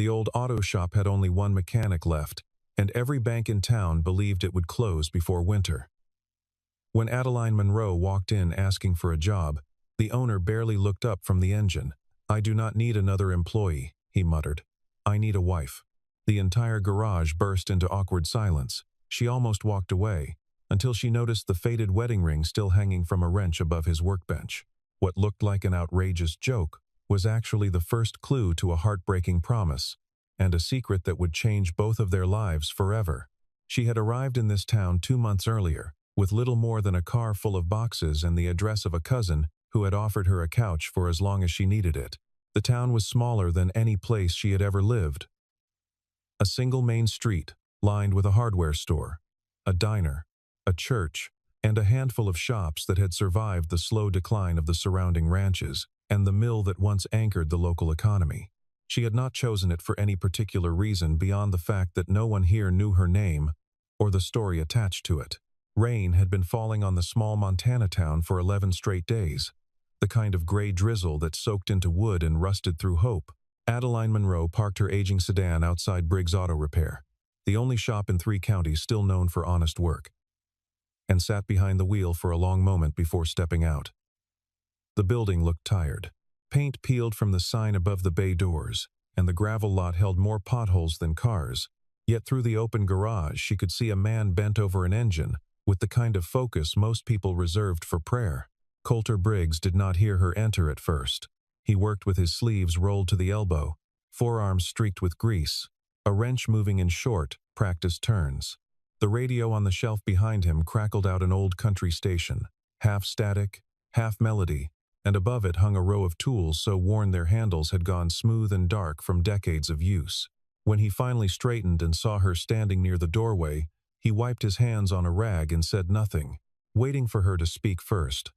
The old auto shop had only one mechanic left, and every bank in town believed it would close before winter. When Adeline Monroe walked in asking for a job, the owner barely looked up from the engine. "I do not need another employee," he muttered. "I need a wife." The entire garage burst into awkward silence. She almost walked away, until she noticed the faded wedding ring still hanging from a wrench above his workbench. What looked like an outrageous joke was actually the first clue to a heartbreaking promise, and a secret that would change both of their lives forever. She had arrived in this town 2 months earlier, with little more than a car full of boxes and the address of a cousin who had offered her a couch for as long as she needed it. The town was smaller than any place she had ever lived. A single main street, lined with a hardware store, a diner, a church, and a handful of shops that had survived the slow decline of the surrounding ranches, and the mill that once anchored the local economy. She had not chosen it for any particular reason beyond the fact that no one here knew her name or the story attached to it. Rain had been falling on the small Montana town for 11 straight days, the kind of gray drizzle that soaked into wood and rusted through hope. Adeline Monroe parked her aging sedan outside Briggs Auto Repair, the only shop in 3 counties still known for honest work, and sat behind the wheel for a long moment before stepping out. The building looked tired. Paint peeled from the sign above the bay doors, and the gravel lot held more potholes than cars. Yet through the open garage she could see a man bent over an engine, with the kind of focus most people reserved for prayer. Coulter Briggs did not hear her enter at first. He worked with his sleeves rolled to the elbow, forearms streaked with grease, a wrench moving in short, practiced turns. The radio on the shelf behind him crackled out an old country station, half static, half melody, and above it hung a row of tools so worn their handles had gone smooth and dark from decades of use. When he finally straightened and saw her standing near the doorway, he wiped his hands on a rag and said nothing, waiting for her to speak first.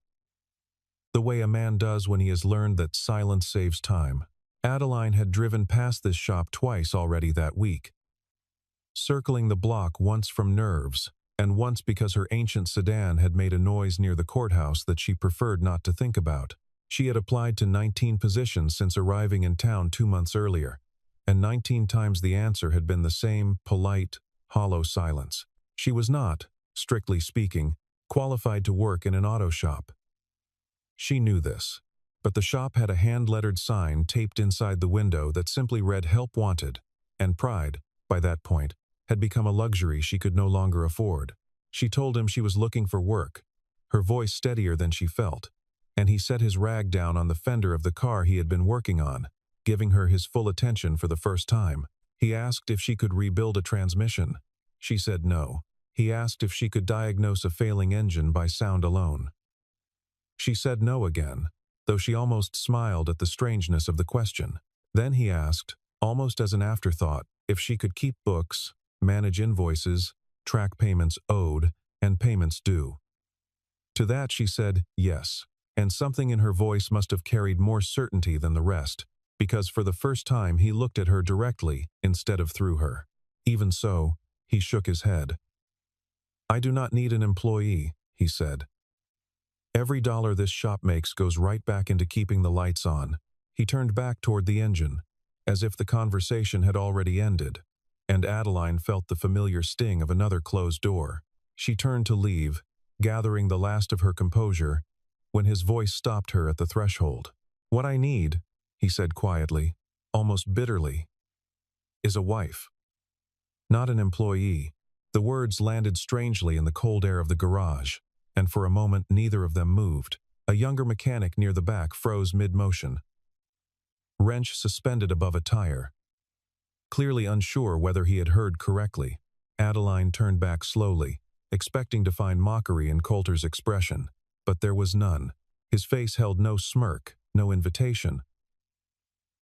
The way a man does when he has learned that silence saves time. Adeline had driven past this shop twice already that week, circling the block once from nerves, and once because her ancient sedan had made a noise near the courthouse that she preferred not to think about. She had applied to 19 positions since arriving in town 2 months earlier, and 19 times the answer had been the same polite, hollow silence. She was not, strictly speaking, qualified to work in an auto shop. She knew this, but the shop had a hand-lettered sign taped inside the window that simply read "Help Wanted," and pride, by that point, had become a luxury she could no longer afford. She told him she was looking for work, her voice steadier than she felt, and he set his rag down on the fender of the car he had been working on, giving her his full attention for the first time. He asked if she could rebuild a transmission. She said no. He asked if she could diagnose a failing engine by sound alone. She said no again, though she almost smiled at the strangeness of the question. Then he asked, almost as an afterthought, if she could keep books, manage invoices, track payments owed, and payments due. To that she said yes, and something in her voice must have carried more certainty than the rest, because for the first time he looked at her directly instead of through her. Even so, he shook his head. "I do not need an employee," he said. "Every dollar this shop makes goes right back into keeping the lights on." He turned back toward the engine, as if the conversation had already ended, and Adeline felt the familiar sting of another closed door. She turned to leave, gathering the last of her composure, when his voice stopped her at the threshold. "What I need," he said quietly, almost bitterly, "is a wife. Not an employee." The words landed strangely in the cold air of the garage, and for a moment neither of them moved. A younger mechanic near the back froze mid-motion, wrench suspended above a tire. Clearly unsure whether he had heard correctly, Adeline turned back slowly, expecting to find mockery in Coulter's expression, but there was none. His face held no smirk, no invitation.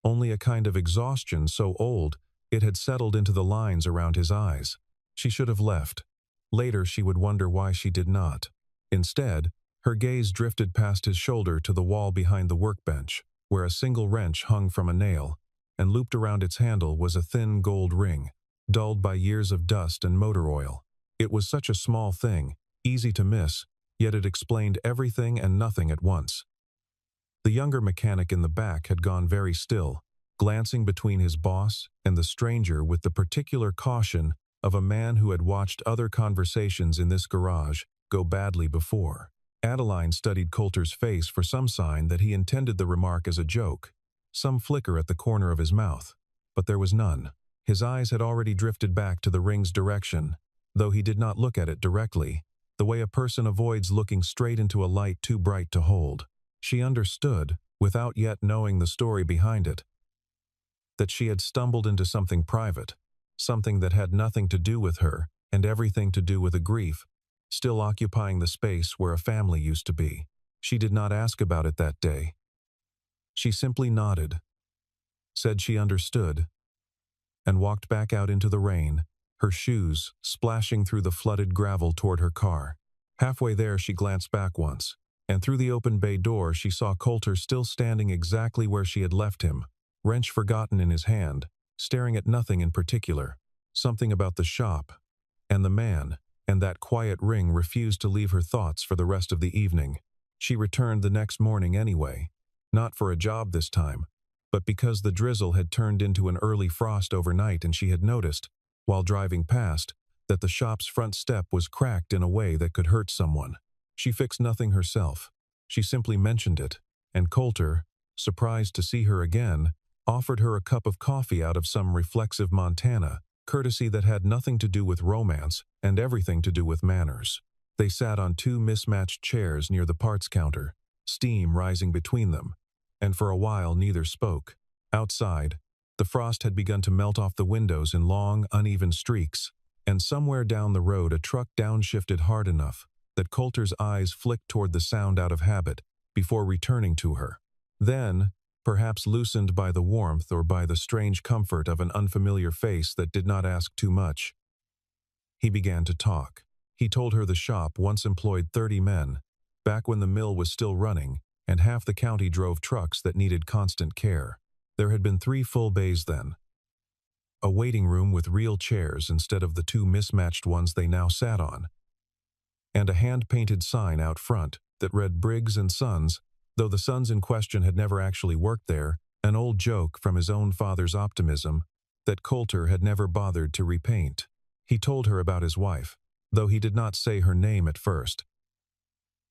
Only a kind of exhaustion so old it had settled into the lines around his eyes. She should have left. Later she would wonder why she did not. Instead, her gaze drifted past his shoulder to the wall behind the workbench, where a single wrench hung from a nail, and looped around its handle was a thin gold ring, dulled by years of dust and motor oil. It was such a small thing, easy to miss, yet it explained everything and nothing at once. The younger mechanic in the back had gone very still, glancing between his boss and the stranger with the particular caution of a man who had watched other conversations in this garage go badly before. Adeline studied Coulter's face for some sign that he intended the remark as a joke, some flicker at the corner of his mouth, but there was none. His eyes had already drifted back to the ring's direction, though he did not look at it directly, the way a person avoids looking straight into a light too bright to hold. She understood, without yet knowing the story behind it, that she had stumbled into something private, something that had nothing to do with her and everything to do with a grief, still occupying the space where a family used to be. She did not ask about it that day. She simply nodded, said she understood, and walked back out into the rain, her shoes splashing through the flooded gravel toward her car. Halfway there she glanced back once, and through the open bay door she saw Coulter still standing exactly where she had left him, wrench forgotten in his hand, staring at nothing in particular. Something about the shop, and the man, and that quiet ring refused to leave her thoughts for the rest of the evening. She returned the next morning anyway, not for a job this time, but because the drizzle had turned into an early frost overnight and she had noticed, while driving past, that the shop's front step was cracked in a way that could hurt someone. She fixed nothing herself. She simply mentioned it, and Coulter, surprised to see her again, offered her a cup of coffee out of some reflexive Montana, courtesy that had nothing to do with romance and everything to do with manners. They sat on two mismatched chairs near the parts counter, steam rising between them, and for a while neither spoke. Outside, the frost had begun to melt off the windows in long, uneven streaks, and somewhere down the road a truck downshifted hard enough that Coulter's eyes flicked toward the sound out of habit before returning to her. Then, perhaps loosened by the warmth or by the strange comfort of an unfamiliar face that did not ask too much, he began to talk. He told her the shop once employed 30 men, back when the mill was still running, and half the county drove trucks that needed constant care. There had been 3 full bays then. A waiting room with real chairs instead of the 2 mismatched ones they now sat on, and a hand-painted sign out front that read Briggs & Sons, though the sons in question had never actually worked there, an old joke from his own father's optimism that Coulter had never bothered to repaint. He told her about his wife, though he did not say her name at first,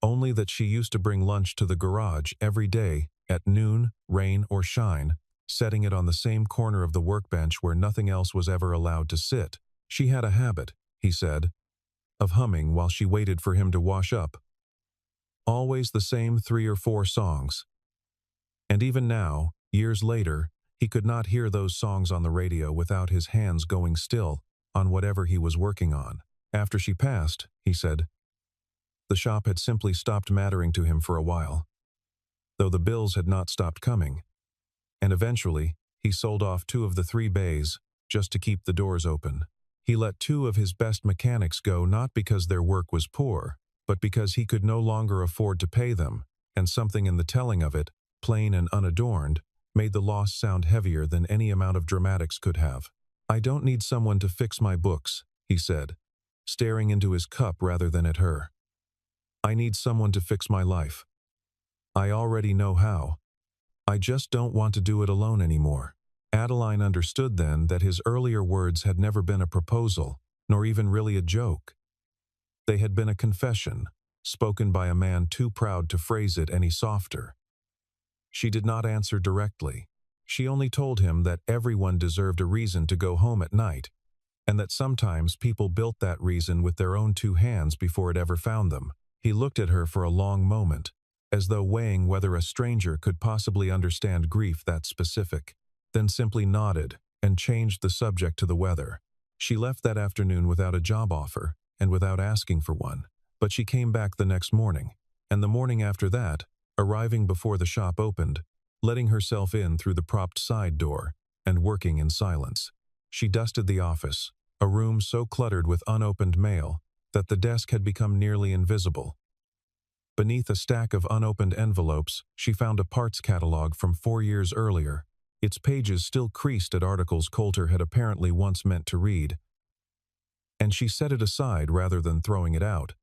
only that she used to bring lunch to the garage every day at noon, rain or shine, setting it on the same corner of the workbench where nothing else was ever allowed to sit. She had a habit, he said, of humming while she waited for him to wash up. Always the same 3 or 4 songs. And even now, years later, he could not hear those songs on the radio without his hands going still on whatever he was working on. After she passed, he said, the shop had simply stopped mattering to him for a while, though the bills had not stopped coming. And eventually, he sold off 2 of the 3 bays just to keep the doors open. He let 2 of his best mechanics go not because their work was poor, but because he could no longer afford to pay them, and something in the telling of it, plain and unadorned, made the loss sound heavier than any amount of dramatics could have. I don't need someone to fix my books, he said, staring into his cup rather than at her. I need someone to fix my life. I already know how. I just don't want to do it alone anymore. Adeline understood then that his earlier words had never been a proposal, nor even really a joke. They had been a confession, spoken by a man too proud to phrase it any softer. She did not answer directly. She only told him that everyone deserved a reason to go home at night, and that sometimes people built that reason with their own 2 hands before it ever found them. He looked at her for a long moment, as though weighing whether a stranger could possibly understand grief that specific, then simply nodded and changed the subject to the weather. She left that afternoon without a job offer and without asking for one, but she came back the next morning, and the morning after that, arriving before the shop opened, letting herself in through the propped side door, and working in silence. She dusted the office, a room so cluttered with unopened mail that the desk had become nearly invisible. Beneath a stack of unopened envelopes, she found a parts catalog from 4 years earlier, its pages still creased at articles Coulter had apparently once meant to read, and she set it aside rather than throwing it out,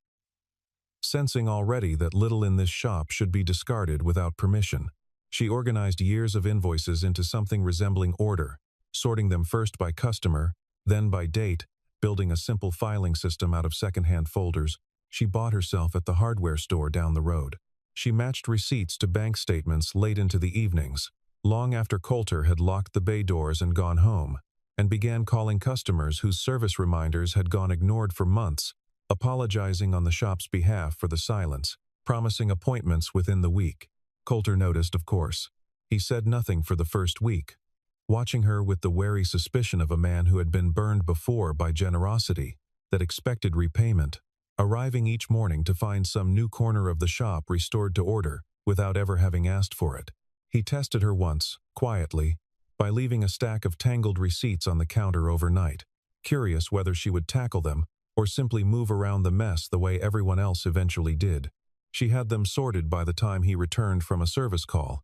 sensing already that little in this shop should be discarded without permission. She organized years of invoices into something resembling order, sorting them first by customer, then by date, building a simple filing system out of secondhand folders she bought herself at the hardware store down the road. She matched receipts to bank statements late into the evenings, long after Coulter had locked the bay doors and gone home, and began calling customers whose service reminders had gone ignored for months, apologizing on the shop's behalf for the silence, promising appointments within the week. Coulter noticed, of course. He said nothing for the first week, watching her with the wary suspicion of a man who had been burned before by generosity that expected repayment, arriving each morning to find some new corner of the shop restored to order without ever having asked for it. He tested her once, quietly, by leaving a stack of tangled receipts on the counter overnight, curious whether she would tackle them or simply move around the mess the way everyone else eventually did. She had them sorted by the time he returned from a service call,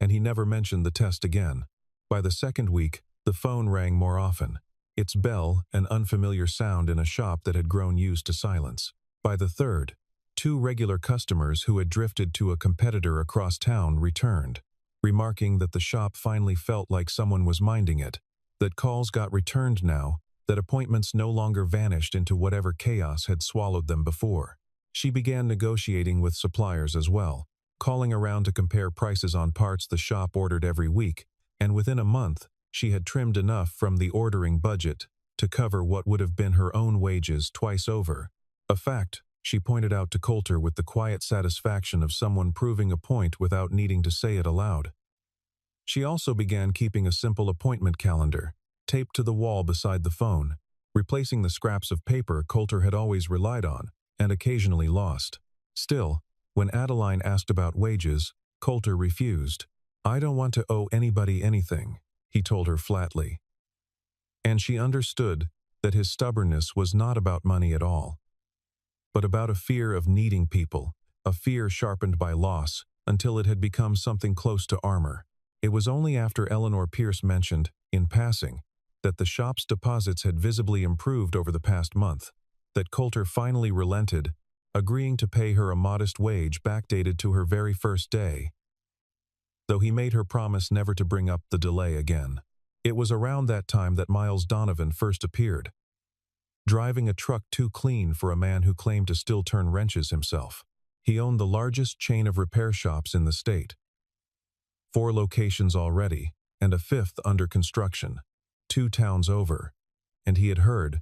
and he never mentioned the test again. By the second week, the phone rang more often, its bell an unfamiliar sound in a shop that had grown used to silence. By the third, 2 regular customers who had drifted to a competitor across town returned, remarking that the shop finally felt like someone was minding it, that calls got returned now, that appointments no longer vanished into whatever chaos had swallowed them before. She began negotiating with suppliers as well, calling around to compare prices on parts the shop ordered every week, and within a month, she had trimmed enough from the ordering budget to cover what would have been her own wages twice over. A fact she pointed out to Coulter with the quiet satisfaction of someone proving a point without needing to say it aloud. She also began keeping a simple appointment calendar, taped to the wall beside the phone, replacing the scraps of paper Coulter had always relied on and occasionally lost. Still, when Adeline asked about wages, Coulter refused. "I don't want to owe anybody anything," he told her flatly. And she understood that his stubbornness was not about money at all, but about a fear of needing people, a fear sharpened by loss until it had become something close to armor. It was only after Eleanor Pierce mentioned, in passing, that the shop's deposits had visibly improved over the past month, that Coulter finally relented, agreeing to pay her a modest wage backdated to her very first day, though he made her promise never to bring up the delay again. It was around that time that Miles Donovan first appeared, driving a truck too clean for a man who claimed to still turn wrenches himself. He owned the largest chain of repair shops in the state, 4 locations already, and a 5th under construction, 2 towns over, and he had heard,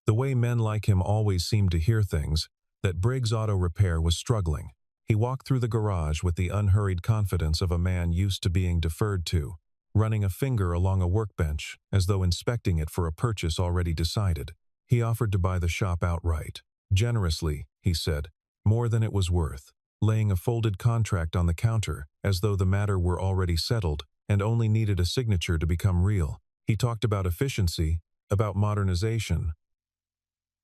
the way men like him always seemed to hear things, that Briggs Auto Repair was struggling. He walked through the garage with the unhurried confidence of a man used to being deferred to, running a finger along a workbench as though inspecting it for a purchase already decided. He offered to buy the shop outright. Generously, he said, more than it was worth, laying a folded contract on the counter as though the matter were already settled and only needed a signature to become real. He talked about efficiency, about modernization,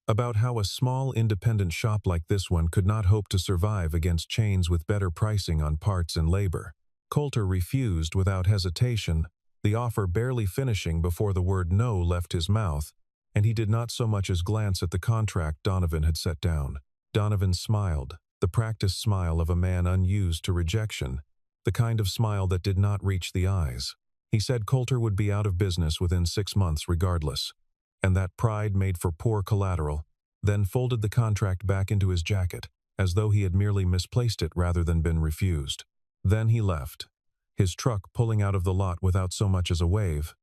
about how a small independent shop like this one could not hope to survive against chains with better pricing on parts and labor. Coulter refused without hesitation, the offer barely finishing before the word no left his mouth, and he did not so much as glance at the contract Donovan had set down. Donovan smiled, the practiced smile of a man unused to rejection, the kind of smile that did not reach the eyes. He said Coulter would be out of business within 6 months regardless, and that pride made for poor collateral, then folded the contract back into his jacket, as though he had merely misplaced it rather than been refused. Then he left, his truck pulling out of the lot without so much as a wave.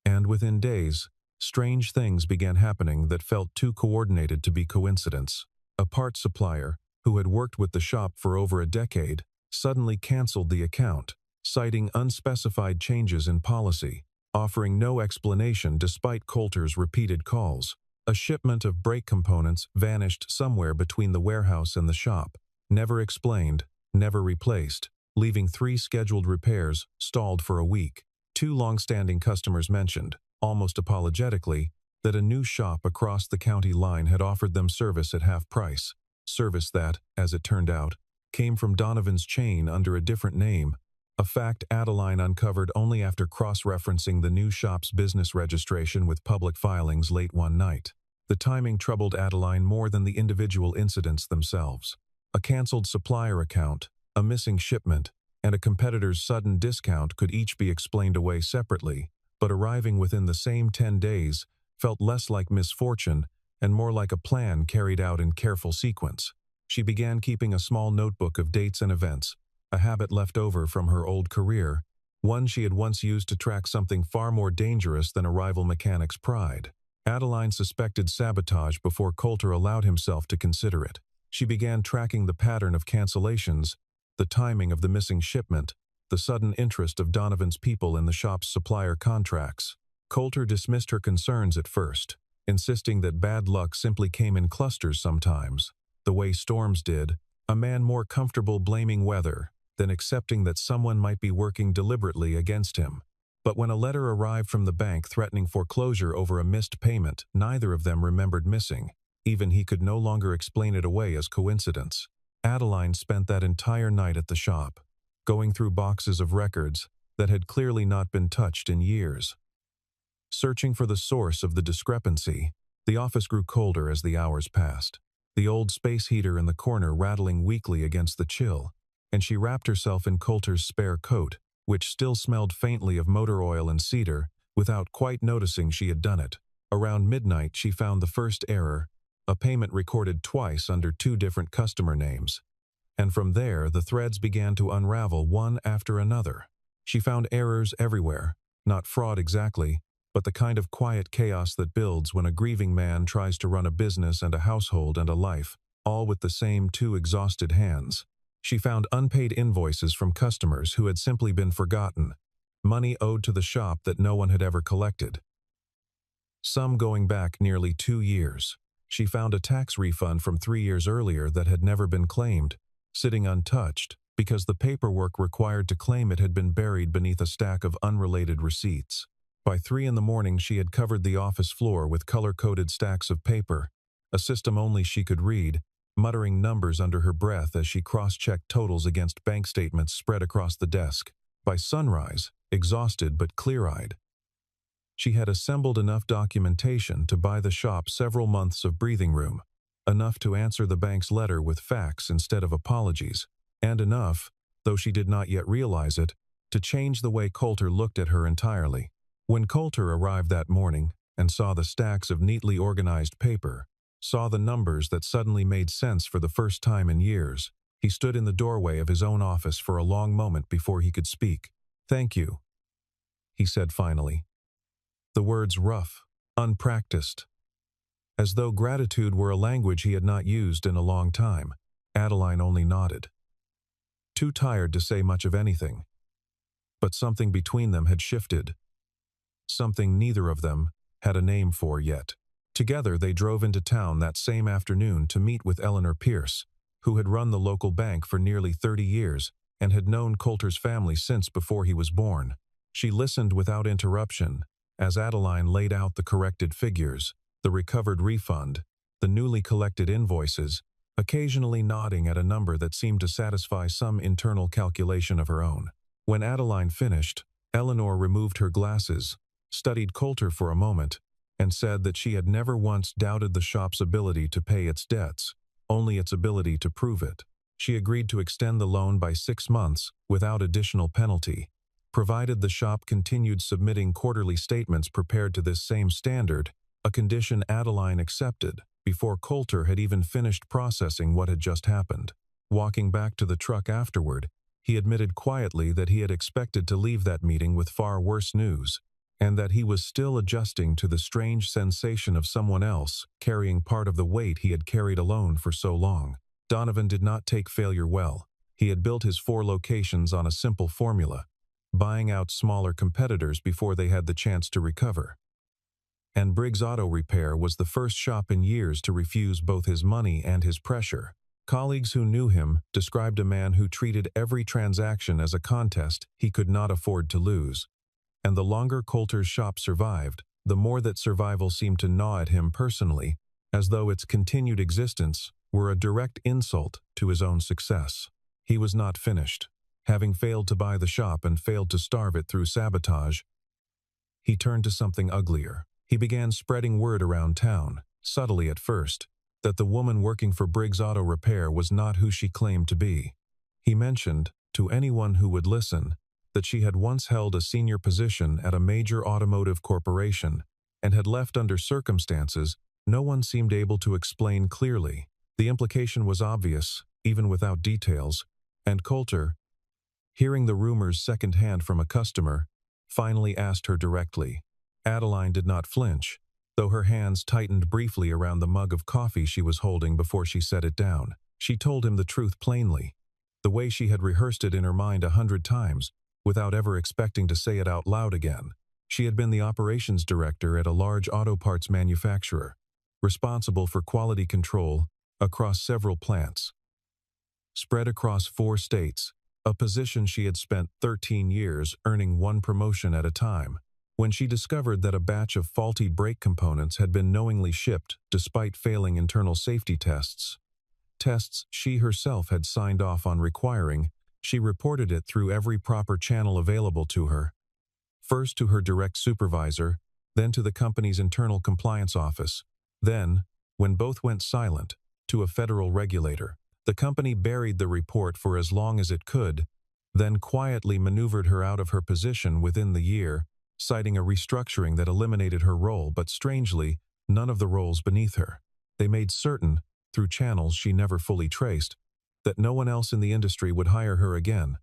And within days, strange things began happening that felt too coordinated to be coincidence. A parts supplier, who had worked with the shop for over a decade, suddenly canceled the account, citing unspecified changes in policy, offering no explanation despite Coulter's repeated calls. A shipment of brake components vanished somewhere between the warehouse and the shop, never explained, never replaced, leaving 3 scheduled repairs stalled for a week. 2 long-standing customers mentioned, almost apologetically, that a new shop across the county line had offered them service at half price, service that, as it turned out, came from Donovan's chain under a different name, a fact Adeline uncovered only after cross-referencing the new shop's business registration with public filings late one night. The timing troubled Adeline more than the individual incidents themselves. A canceled supplier account, a missing shipment, and a competitor's sudden discount could each be explained away separately, but arriving within the same 10 days felt less like misfortune and more like a plan carried out in careful sequence. She began keeping a small notebook of dates and events, a habit left over from her old career, one she had once used to track something far more dangerous than a rival mechanic's pride. Adeline suspected sabotage before Coulter allowed himself to consider it. She began tracking the pattern of cancellations, the timing of the missing shipment, the sudden interest of Donovan's people in the shop's supplier contracts. Coulter dismissed her concerns at first, insisting that bad luck simply came in clusters sometimes, the way storms did, a man more comfortable blaming weather than accepting that someone might be working deliberately against him. But when a letter arrived from the bank threatening foreclosure over a missed payment, neither of them remembered missing. Even he could no longer explain it away as coincidence. Adeline spent that entire night at the shop, going through boxes of records that had clearly not been touched in years. Searching for the source of the discrepancy, the office grew colder as the hours passed, the old space heater in the corner rattling weakly against the chill, and she wrapped herself in Coulter's spare coat, which still smelled faintly of motor oil and cedar, without quite noticing she had done it. Around midnight she found the first error, a payment recorded twice under 2 different customer names. And from there the threads began to unravel one after another. She found errors everywhere, not fraud exactly, but the kind of quiet chaos that builds when a grieving man tries to run a business and a household and a life, all with the same 2 exhausted hands. She found unpaid invoices from customers who had simply been forgotten, money owed to the shop that no one had ever collected, some going back nearly 2 years. She found a tax refund from 3 years earlier that had never been claimed, sitting untouched because the paperwork required to claim it had been buried beneath a stack of unrelated receipts. By 3 in the morning she had covered the office floor with color-coded stacks of paper, a system only she could read, muttering numbers under her breath as she cross-checked totals against bank statements spread across the desk. By sunrise, exhausted but clear-eyed, she had assembled enough documentation to buy the shop several months of breathing room, enough to answer the bank's letter with facts instead of apologies, and enough, though she did not yet realize it, to change the way Coulter looked at her entirely. When Coulter arrived that morning and saw the stacks of neatly organized paper, saw the numbers that suddenly made sense for the first time in years, he stood in the doorway of his own office for a long moment before he could speak. "Thank you," he said finally. The words rough, unpracticed, as though gratitude were a language he had not used in a long time. Adeline only nodded, too tired to say much of anything. But something between them had shifted, something neither of them had a name for yet. Together they drove into town that same afternoon to meet with Eleanor Pierce, who had run the local bank for nearly 30 years and had known Coulter's family since before he was born. She listened without interruption as Adeline laid out the corrected figures, the recovered refund, the newly collected invoices, occasionally nodding at a number that seemed to satisfy some internal calculation of her own. When Adeline finished, Eleanor removed her glasses, studied Coulter for a moment, and said that she had never once doubted the shop's ability to pay its debts, only its ability to prove it. She agreed to extend the loan by 6 months without additional penalty, provided the shop continued submitting quarterly statements prepared to this same standard, a condition Adeline accepted before Coulter had even finished processing what had just happened. Walking back to the truck afterward, he admitted quietly that he had expected to leave that meeting with far worse news, and that he was still adjusting to the strange sensation of someone else carrying part of the weight he had carried alone for so long. Donovan did not take failure well. He had built his 4 locations on a simple formula, buying out smaller competitors before they had the chance to recover. And Briggs Auto Repair was the first shop in years to refuse both his money and his pressure. Colleagues who knew him described a man who treated every transaction as a contest he could not afford to lose. And the longer Coulter's shop survived, the more that survival seemed to gnaw at him personally, as though its continued existence were a direct insult to his own success. He was not finished. Having failed to buy the shop and failed to starve it through sabotage, he turned to something uglier. He began spreading word around town, subtly at first, that the woman working for Briggs Auto Repair was not who she claimed to be. He mentioned to anyone who would listen, that she had once held a senior position at a major automotive corporation and had left under circumstances no one seemed able to explain clearly. The implication was obvious, even without details, and Coulter, hearing the rumors secondhand from a customer, finally asked her directly. Adeline did not flinch, though her hands tightened briefly around the mug of coffee she was holding before she set it down. She told him the truth plainly, the way she had rehearsed it in her mind 100 times, without ever expecting to say it out loud again. She had been the operations director at a large auto parts manufacturer, responsible for quality control across several plants, spread across 4 states, a position she had spent 13 years earning one promotion at a time. When she discovered that a batch of faulty brake components had been knowingly shipped despite failing internal safety tests she herself had signed off on requiring, she reported it through every proper channel available to her. First to her direct supervisor, then to the company's internal compliance office, then, when both went silent, to a federal regulator. The company buried the report for as long as it could, then quietly maneuvered her out of her position within the year, citing a restructuring that eliminated her role, but strangely, none of the roles beneath her. They made certain, through channels she never fully traced, that no one else in the industry would hire her again.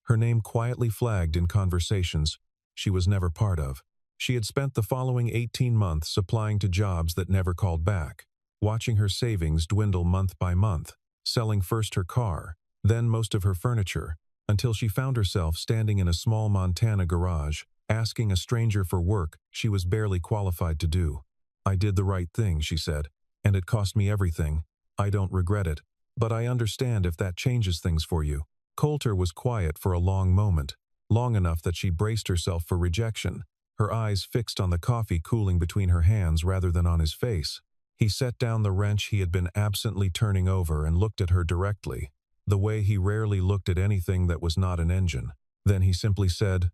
Her name quietly flagged in conversations she was never part of. She had spent the following 18 months applying to jobs that never called back, watching her savings dwindle month by month, selling first her car, then most of her furniture, until she found herself standing in a small Montana garage, asking a stranger for work she was barely qualified to do. "I did the right thing," she said, "and it cost me everything. I don't regret it, but I understand if that changes things for you." Coulter was quiet for a long moment, long enough that she braced herself for rejection, her eyes fixed on the coffee cooling between her hands rather than on his face. He set down the wrench he had been absently turning over and looked at her directly, the way he rarely looked at anything that was not an engine. Then he simply said,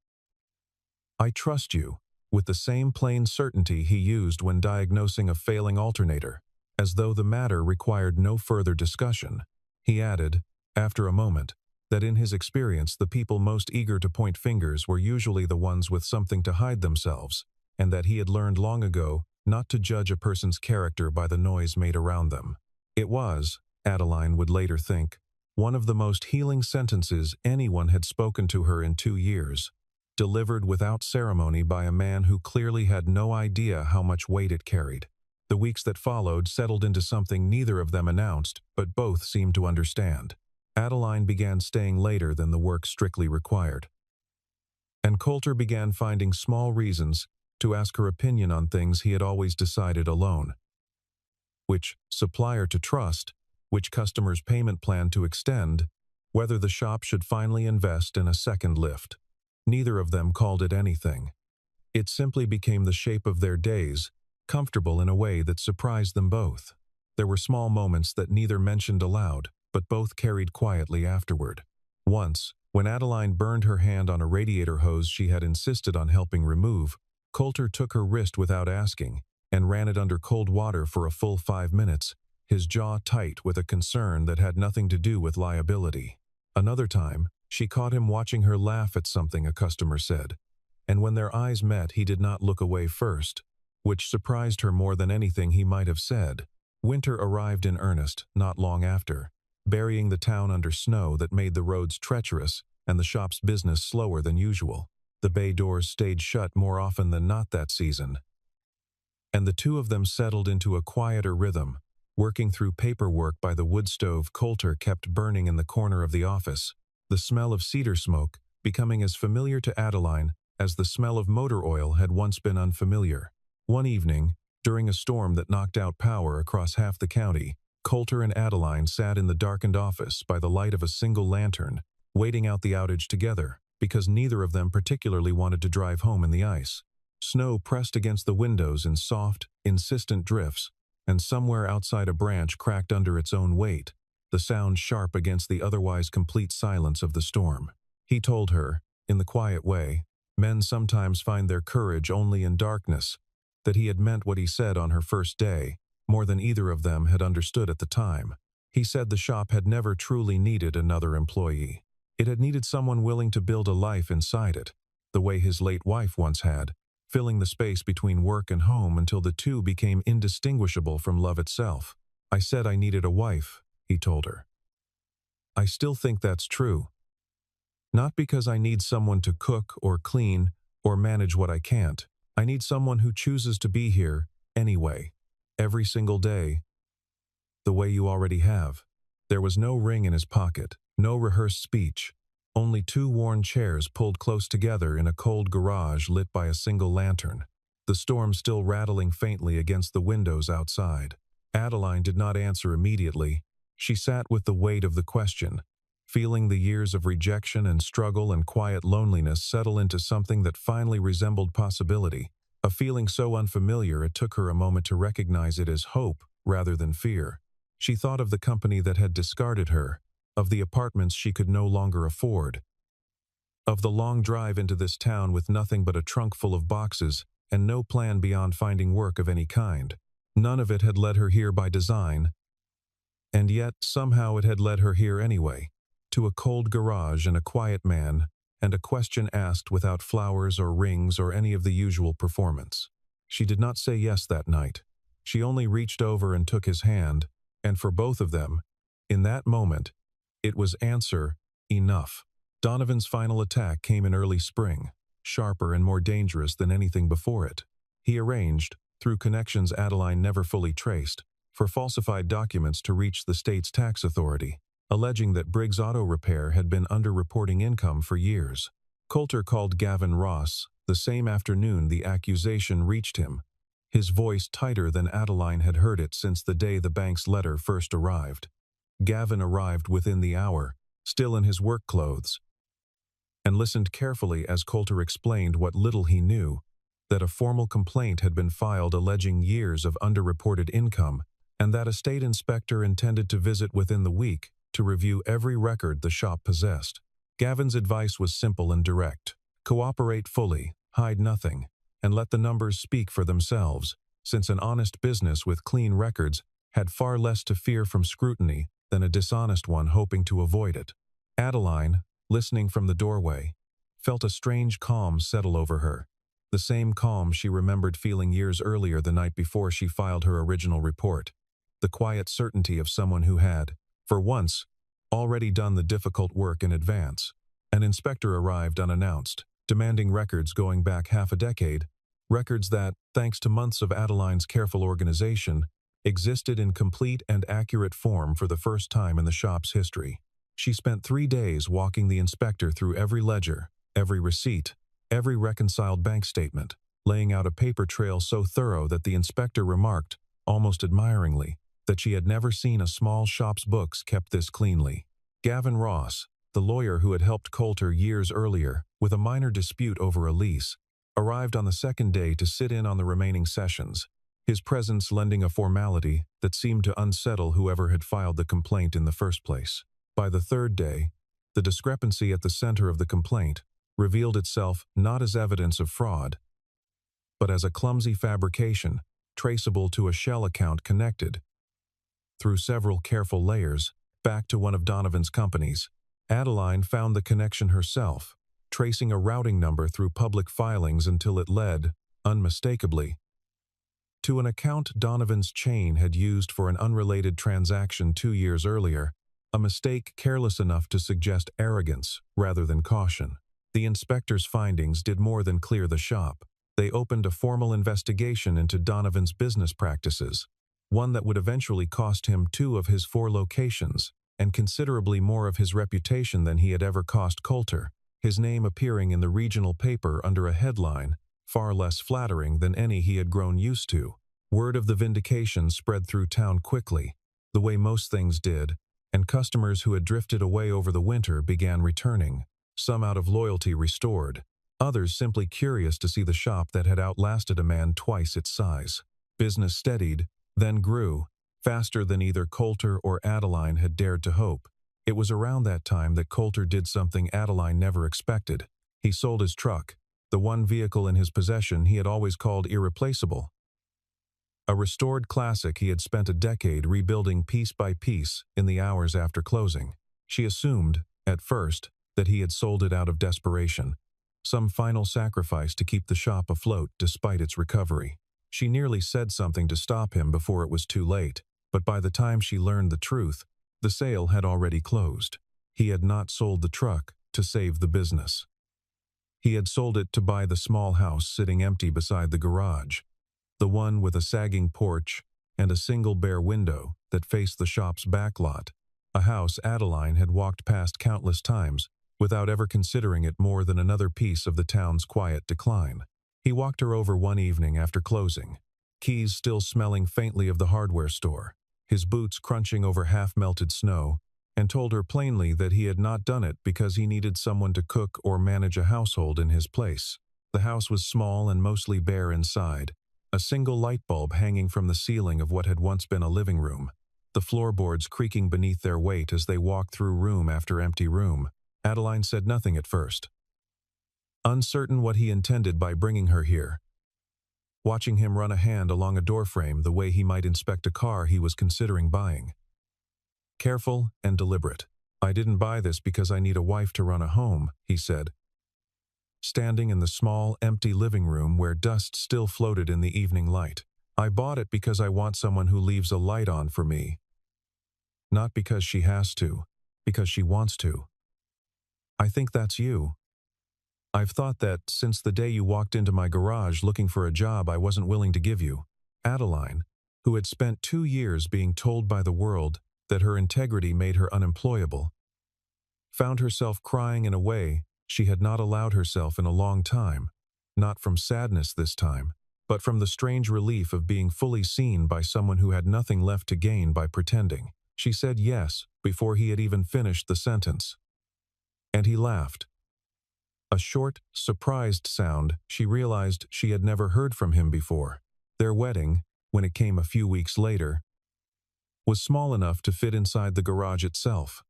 "I trust you," with the same plain certainty he used when diagnosing a failing alternator, as though the matter required no further discussion. He added, after a moment, that in his experience the people most eager to point fingers were usually the ones with something to hide themselves, and that he had learned long ago not to judge a person's character by the noise made around them. It was, Adeline would later think, one of the most healing sentences anyone had spoken to her in 2 years, delivered without ceremony by a man who clearly had no idea how much weight it carried. The weeks that followed settled into something neither of them announced, but both seemed to understand. Adeline began staying later than the work strictly required, and Coulter began finding small reasons to ask her opinion on things he had always decided alone. Which supplier to trust, which customer's payment plan to extend, whether the shop should finally invest in a second lift. Neither of them called it anything. It simply became the shape of their days, comfortable in a way that surprised them both. There were small moments that neither mentioned aloud, but both carried quietly afterward. Once, when Adeline burned her hand on a radiator hose she had insisted on helping remove, Coulter took her wrist without asking and ran it under cold water for a full 5 minutes, his jaw tight with a concern that had nothing to do with liability. Another time, she caught him watching her laugh at something a customer said, and when their eyes met he did not look away first, which surprised her more than anything he might have said. Winter arrived in earnest not long after, burying the town under snow that made the roads treacherous and the shop's business slower than usual. The bay doors stayed shut more often than not that season, and the two of them settled into a quieter rhythm, working through paperwork by the wood stove Coulter kept burning in the corner of the office, the smell of cedar smoke becoming as familiar to Adeline as the smell of motor oil had once been unfamiliar. One evening, during a storm that knocked out power across half the county, Coulter and Adeline sat in the darkened office by the light of a single lantern, waiting out the outage together, because neither of them particularly wanted to drive home in the ice. Snow pressed against the windows in soft, insistent drifts, and somewhere outside a branch cracked under its own weight, the sound sharp against the otherwise complete silence of the storm. He told her, in the quiet way men sometimes find their courage only in darkness, that he had meant what he said on her first day, more than either of them had understood at the time. He said the shop had never truly needed another employee. It had needed someone willing to build a life inside it, the way his late wife once had, filling the space between work and home until the two became indistinguishable from love itself. "I said I needed a wife," he told her. "I still think that's true. Not because I need someone to cook or clean or manage what I can't. I need someone who chooses to be here anyway, every single day, the way you already have." There was no ring in his pocket, no rehearsed speech, only two worn chairs pulled close together in a cold garage lit by a single lantern, the storm still rattling faintly against the windows outside. Adeline did not answer immediately. She sat with the weight of the question, feeling the years of rejection and struggle and quiet loneliness settle into something that finally resembled possibility, a feeling so unfamiliar it took her a moment to recognize it as hope rather than fear. She thought of the company that had discarded her, of the apartments she could no longer afford, of the long drive into this town with nothing but a trunk full of boxes and no plan beyond finding work of any kind. None of it had led her here by design, and yet somehow it had led her here anyway, to a cold garage and a quiet man, and a question asked without flowers or rings or any of the usual performance. She did not say yes that night. She only reached over and took his hand, and for both of them, in that moment, it was answer enough. Donovan's final attack came in early spring, sharper and more dangerous than anything before it. He arranged, through connections Adeline never fully traced, for falsified documents to reach the state's tax authority, alleging that Briggs Auto Repair had been underreporting income for years. Coulter called Gavin Ross the same afternoon the accusation reached him, his voice tighter than Adeline had heard it since the day the bank's letter first arrived. Gavin arrived within the hour, still in his work clothes, and listened carefully as Coulter explained what little he knew, that a formal complaint had been filed alleging years of underreported income, and that a state inspector intended to visit within the week to review every record the shop possessed. Gavin's advice was simple and direct. Cooperate fully, hide nothing, and let the numbers speak for themselves, since an honest business with clean records had far less to fear from scrutiny than a dishonest one hoping to avoid it. Adeline, listening from the doorway, felt a strange calm settle over her, the same calm she remembered feeling years earlier the night before she filed her original report, the quiet certainty of someone who had, for once, already done the difficult work in advance. An inspector arrived unannounced, demanding records going back half a decade, records that, thanks to months of Adeline's careful organization, existed in complete and accurate form for the first time in the shop's history. She spent 3 days walking the inspector through every ledger, every receipt, every reconciled bank statement, laying out a paper trail so thorough that the inspector remarked, almost admiringly, that she had never seen a small shop's books kept this cleanly. Gavin Ross, the lawyer who had helped Coulter years earlier with a minor dispute over a lease, arrived on the second day to sit in on the remaining sessions, his presence lending a formality that seemed to unsettle whoever had filed the complaint in the first place. By the third day, the discrepancy at the center of the complaint revealed itself not as evidence of fraud, but as a clumsy fabrication traceable to a shell account connected, through several careful layers, back to one of Donovan's companies. Adeline found the connection herself, tracing a routing number through public filings until it led, unmistakably, to an account Donovan's chain had used for an unrelated transaction 2 years earlier, a mistake careless enough to suggest arrogance rather than caution. The inspector's findings did more than clear the shop. They opened a formal investigation into Donovan's business practices, one that would eventually cost him 2 of his 4 locations, and considerably more of his reputation than he had ever cost Coulter, his name appearing in the regional paper under a headline far less flattering than any he had grown used to. Word of the vindication spread through town quickly, the way most things did, and customers who had drifted away over the winter began returning, some out of loyalty restored, others simply curious to see the shop that had outlasted a man twice its size. Business steadied, then grew, faster than either Coulter or Adeline had dared to hope. It was around that time that Coulter did something Adeline never expected. He sold his truck, the one vehicle in his possession he had always called irreplaceable. A restored classic he had spent a decade rebuilding piece by piece in the hours after closing. She assumed, at first, that he had sold it out of desperation, some final sacrifice to keep the shop afloat despite its recovery. She nearly said something to stop him before it was too late, but by the time she learned the truth, the sale had already closed. He had not sold the truck to save the business. He had sold it to buy the small house sitting empty beside the garage, the one with a sagging porch and a single bare window that faced the shop's back lot, a house Adeline had walked past countless times without ever considering it more than another piece of the town's quiet decline. He walked her over one evening after closing, keys still smelling faintly of the hardware store, his boots crunching over half-melted snow, and told her plainly that he had not done it because he needed someone to cook or manage a household in his place. The house was small and mostly bare inside, a single light bulb hanging from the ceiling of what had once been a living room, the floorboards creaking beneath their weight as they walked through room after empty room. Adeline said nothing at first, uncertain what he intended by bringing her here, watching him run a hand along a doorframe the way he might inspect a car he was considering buying. Careful and deliberate. "I didn't buy this because I need a wife to run a home," he said, standing in the small, empty living room where dust still floated in the evening light. "I bought it because I want someone who leaves a light on for me. Not because she has to, because she wants to. I think that's you. I've thought that since the day you walked into my garage looking for a job I wasn't willing to give you." Adeline, who had spent 2 years being told by the world that her integrity made her unemployable, found herself crying in a way she had not allowed herself in a long time, not from sadness this time, but from the strange relief of being fully seen by someone who had nothing left to gain by pretending. She said yes before he had even finished the sentence. And he laughed. A short, surprised sound she realized she had never heard from him before. Their wedding, when it came a few weeks later, was small enough to fit inside the garage itself.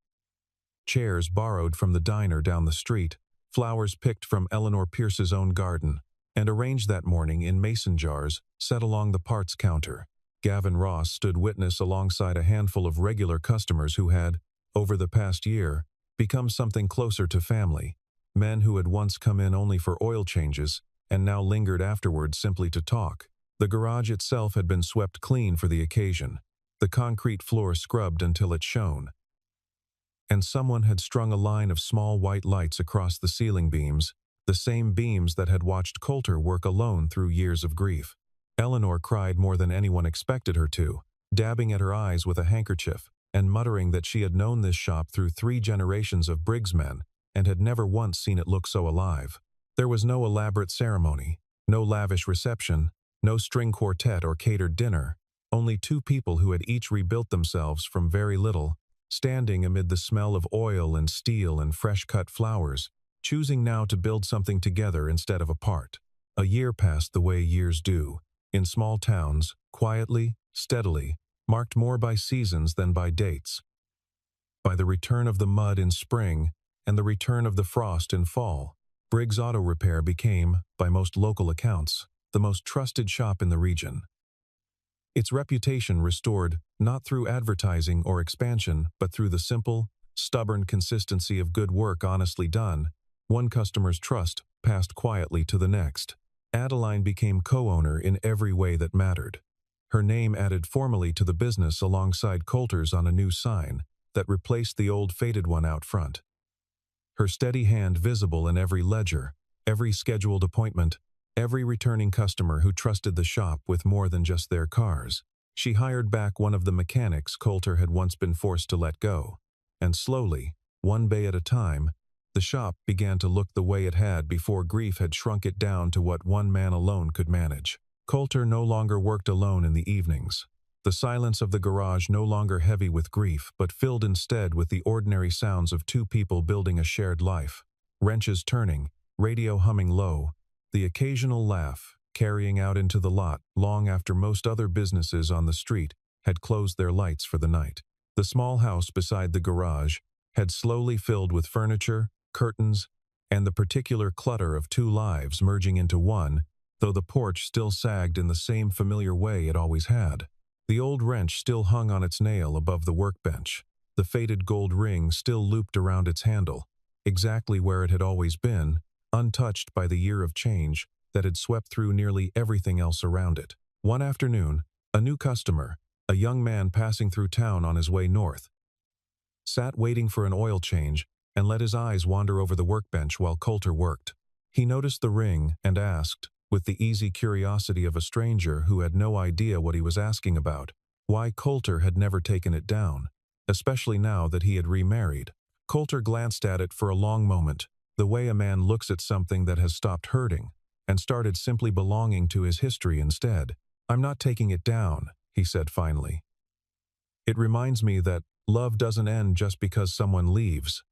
Chairs borrowed from the diner down the street, flowers picked from Eleanor Pierce's own garden, and arranged that morning in mason jars set along the parts counter. Gavin Ross stood witness alongside a handful of regular customers who had, over the past year, become something closer to family. Men who had once come in only for oil changes and now lingered afterwards simply to talk. The garage itself had been swept clean for the occasion, the concrete floor scrubbed until it shone. And someone had strung a line of small white lights across the ceiling beams, the same beams that had watched Coulter work alone through years of grief. Eleanor cried more than anyone expected her to, dabbing at her eyes with a handkerchief and muttering that she had known this shop through 3 generations of Briggs men and had never once seen it look so alive. There was no elaborate ceremony, no lavish reception, no string quartet or catered dinner, only 2 people who had each rebuilt themselves from very little, standing amid the smell of oil and steel and fresh-cut flowers, choosing now to build something together instead of apart. A year passed the way years do, in small towns, quietly, steadily, marked more by seasons than by dates. By the return of the mud in spring and the return of the frost in fall, Briggs Auto Repair became, by most local accounts, the most trusted shop in the region. Its reputation restored not through advertising or expansion, but through the simple, stubborn consistency of good work honestly done. One customer's trust passed quietly to the next. Adeline became co-owner in every way that mattered. Her name added formally to the business alongside Coulter's on a new sign that replaced the old faded one out front. Her steady hand visible in every ledger, every scheduled appointment, every returning customer who trusted the shop with more than just their cars. She hired back one of the mechanics Coulter had once been forced to let go, and slowly, one bay at a time, the shop began to look the way it had before grief had shrunk it down to what one man alone could manage. Coulter no longer worked alone in the evenings. The silence of the garage no longer heavy with grief, but filled instead with the ordinary sounds of 2 people building a shared life. Wrenches turning, radio humming low, the occasional laugh carrying out into the lot long after most other businesses on the street had closed their lights for the night. The small house beside the garage had slowly filled with furniture, curtains, and the particular clutter of 2 lives merging into one, though the porch still sagged in the same familiar way it always had. The old wrench still hung on its nail above the workbench, the faded gold ring still looped around its handle, exactly where it had always been, untouched by the year of change that had swept through nearly everything else around it. One afternoon, a new customer, a young man passing through town on his way north, sat waiting for an oil change and let his eyes wander over the workbench while Coulter worked. He noticed the ring and asked, with the easy curiosity of a stranger who had no idea what he was asking about, why Coulter had never taken it down, especially now that he had remarried. Coulter glanced at it for a long moment, the way a man looks at something that has stopped hurting, and started simply belonging to his history instead. "I'm not taking it down," he said finally. "It reminds me that love doesn't end just because someone leaves.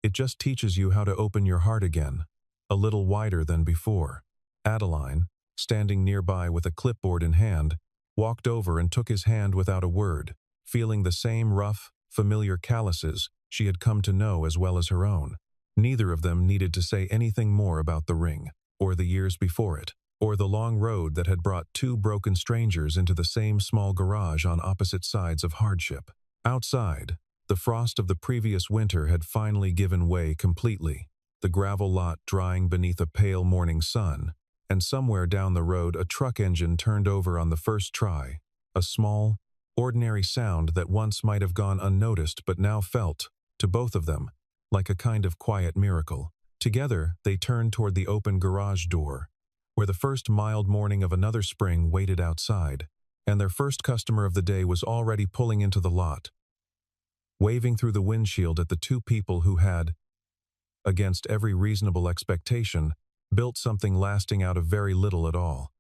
It just teaches you how to open your heart again, a little wider than before." Adeline, standing nearby with a clipboard in hand, walked over and took his hand without a word, feeling the same rough, familiar calluses she had come to know as well as her own. Neither of them needed to say anything more about the ring, or the years before it, or the long road that had brought two broken strangers into the same small garage on opposite sides of hardship. Outside, the frost of the previous winter had finally given way completely, the gravel lot drying beneath a pale morning sun, and somewhere down the road a truck engine turned over on the first try, a small, ordinary sound that once might have gone unnoticed but now felt, to both of them, like a kind of quiet miracle. Together, they turned toward the open garage door, where the first mild morning of another spring waited outside, and their first customer of the day was already pulling into the lot, waving through the windshield at the two people who had, against every reasonable expectation, built something lasting out of very little at all.